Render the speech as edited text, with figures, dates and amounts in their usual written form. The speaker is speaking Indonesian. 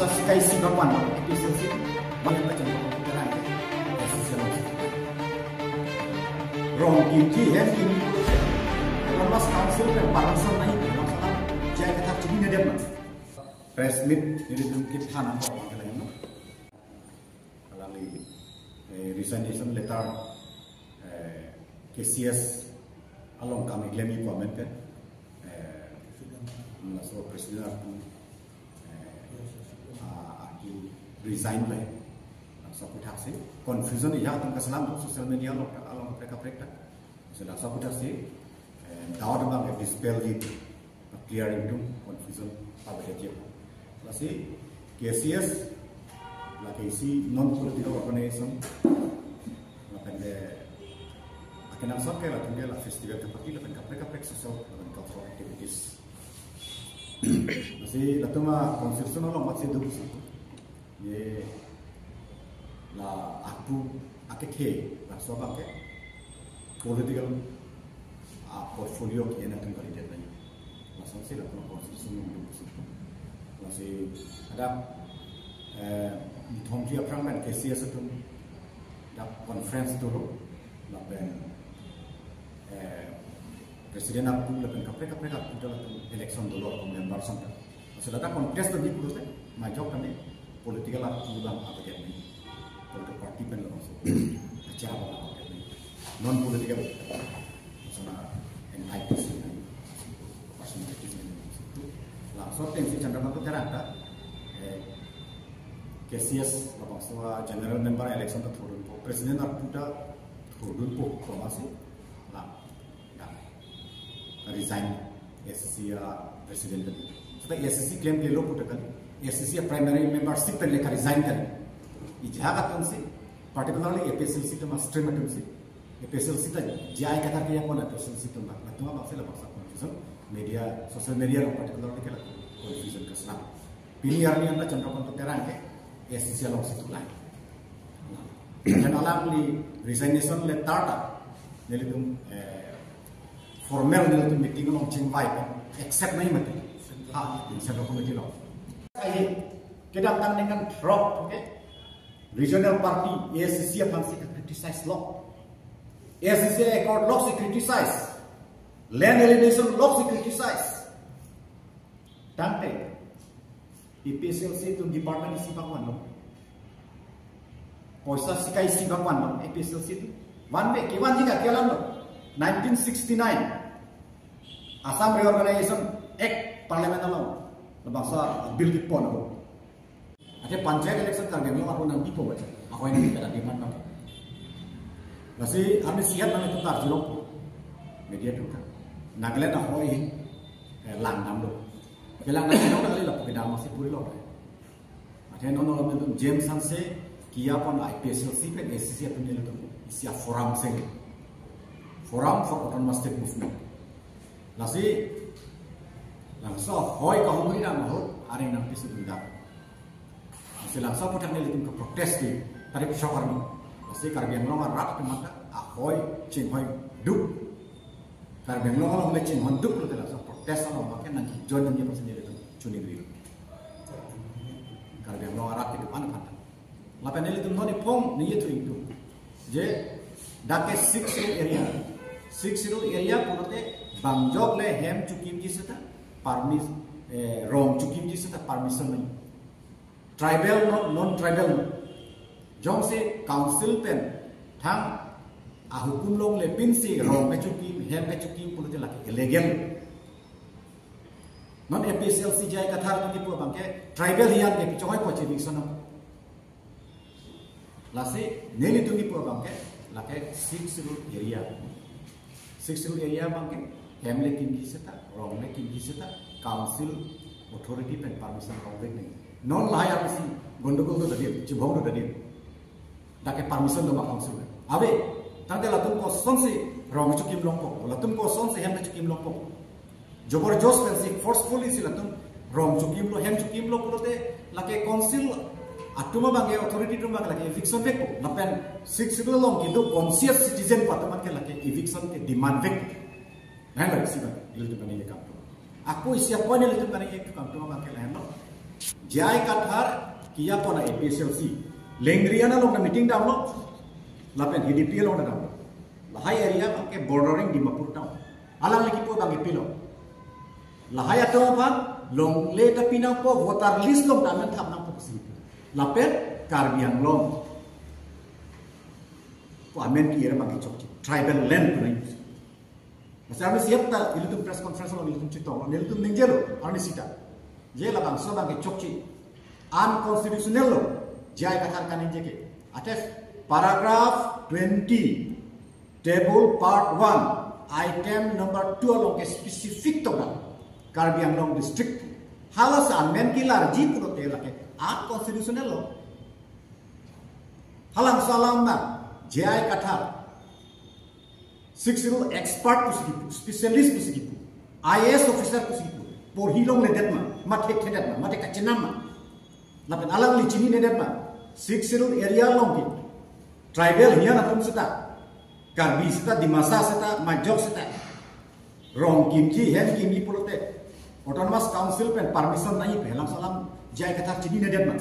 poisa sikai si bapan episode si banyak macam orang rong kimchi ya kim Komnas Council dan Parlemen naik masalah jaya kata cini dia mah press meet jadi tungkit hana kok kalian alami resignation letter KCS along kami glemi comment kan so presiden aku resign lah so kita sih confusion ya tentang keselam sosial media along mereka sudah so kita sih dapat bang dispel itu clearing itu confusion apa dia masih KCS lagi si non political organization lapan akan asal ke lah tunggu lah festival terpakil lapan kaprek social lapan cultural activities masih lalu mah konstitusional masih dulu sih ye lah aku akeke lah sobat ke political portfolio que enak tunggal dia tanya masih sih lalu konstitusional dulu sih masih ada Thomji Aprangman KCS itu ada conference dulu lapan presiden aku lapan kaprek aku dalam election dulu atau member sampai sudah ada kongres tu di pusat majok kami political aku dalam apa jadi politik parti pen langsung acara apa jadi non political sama NIPC personalities itu langsung tensi cenderung tu cara ada KCS langsung general member election tu turun presiden aku dah turun promasi lah resign SCC presiden tadi. Sebab SCC claim ke lo putar kali. SCC primary membership pen lekar resign kali. Ijahat tu sih, particularly EPSLC tu mas stream tu sih. EPSLC tu jaya kata dia pun EPSLC tu mak. Matu apa sih lepas confusion media, social media lo particularly kela confusion kesenam. Pilihan ni anda cenderung untuk terang ke SCC lo situ lain. Dan alam ni resignation letter tak, jadi tu formal nila tu meeting long chingwai accept nahi mati central committee lo ai kedatang dengan drop okay regional party ACC akan si criticize law ACC accord law si criticize land alienation law si criticize tante EPSLC tu department isi bangwan lo poisa sikai isi bangwan lo EPSLC tu one way kewan jika kelan lo 1969 Assam Reorganization Act Parliament alone bangsa bill dipon aku ada panjang election target lo aku nanti po baca aku ini tidak di mana masih kami siap nanti tukar jeruk media tukar Nagaland aku ini langgam lo kelang nanti lo kali lah kita masih puri lo ada nono lo itu James Hanse kia pun IPSLC pen SCC pun dia itu siap forum sing Forum for Autonomous State Movement. Nasi langsung hoi kau beri nama hoi hari nanti sudah. Nasi langsung pun kami lihat ke protes di tarif syawar ni. Nasi karbian long rat ke mata hoi cing hoi duk. Karbian long le cing hoi duk lu langsung protes sama makan nanti join dia pun sendiri tu cuni diri. Karbian long rat di depan kata. Lapan ni lihat tu ni pom ni itu. Je dake 6 area. 60 area purote bangjok le hem chukim ji seta permis rom chukim ji seta permission nahi tribal non tribal jong se council pen thang ahukum long le pin si rom pe chukim hem pe chukim purote laki illegal non EPSLC jai kathar ni pu bangke tribal hian ke pichoi ko eviction lase neli tu ni pu bangke lake 60 area 60 area bangke family kimji seta rongle kimji seta council authority pen permission rongle ni non laya mesti gondogol do dadi cibong do dadi dake permission do council abe tante latum ko sonsi rong chukim longpo latum ko sonsi hem chukim longpo jobor jos pen si forcefully si latum rong chukim lo hem chukim lo purote lake council atuma bangke authority tu bang lagi eviction vek lapen 6 long kido conscious citizen pataman ke lagi eviction ke demand vek nah lagi sih bang itu bang ini kampung aku siapa ni itu bang ini kampung bang ke lain jai kathar kia pona APSLC lengriana long na meeting down lo lapen HDP long na down lahai area ke bordering Dimapur town alang lagi po bang ipilo lahai ato pa long le ta pinang po voter list long tamen thap nang po si lapen Karbi Anglong ko amen ki era bang chok tribal land nai masa ami siap ta ilutum press conference lo ilutum chitong lo ilutum ningjelo ani sita je la bang so bang chok chi unconstitutional lo jai kathar kanin je ke ates paragraph 20 table part 1 item number 2 lo ke specific to Karbi Anglong district halas amen ki larji puro te la ke unconstitutional lo halang salam na jai kathar 60 expert pusikipu specialist pusikipu IAS officer pusikipu por hilong ledet ma matek thedet ma matek kachenam ma lapen alang li chini ledet ma 60 area long ki tribal hian atum seta Karbi seta Dimasa seta Majok seta rong kimji hen kimi purote autonomous council pen permission nahi halang salam jai kathar chini ledet ma